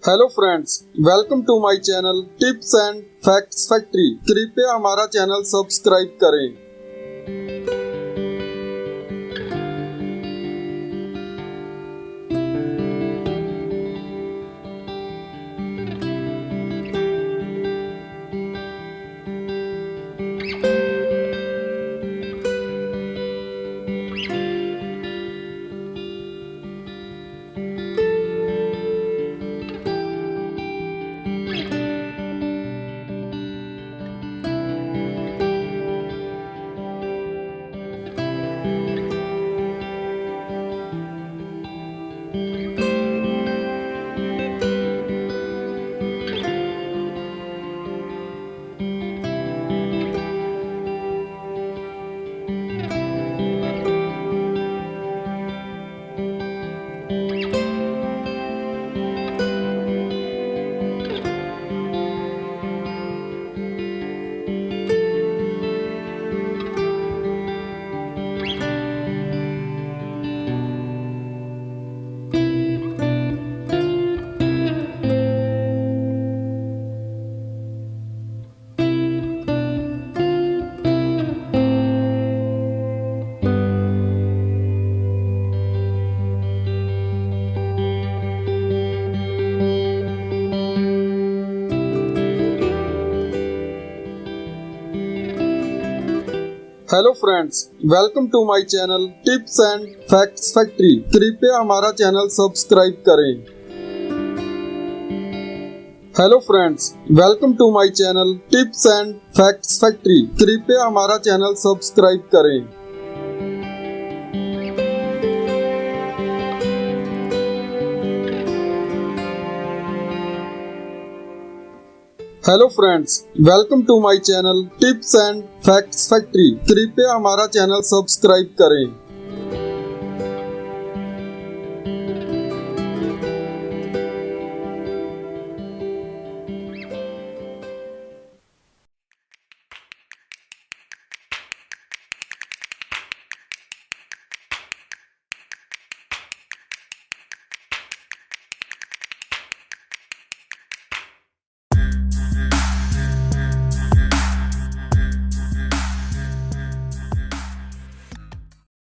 Hello friends, welcome to my channel tips and facts factory. कृपया हमारा channel subscribe करें। Hello friends, welcome to my channel tips and facts factory. कृपया हमारा channel subscribe करें। Hello friends, welcome to my channel tips and facts factory. कृपया हमारा channel subscribe करें। Hello friends, welcome to my channel tips and facts factory. कृपया हमारा channel subscribe करें।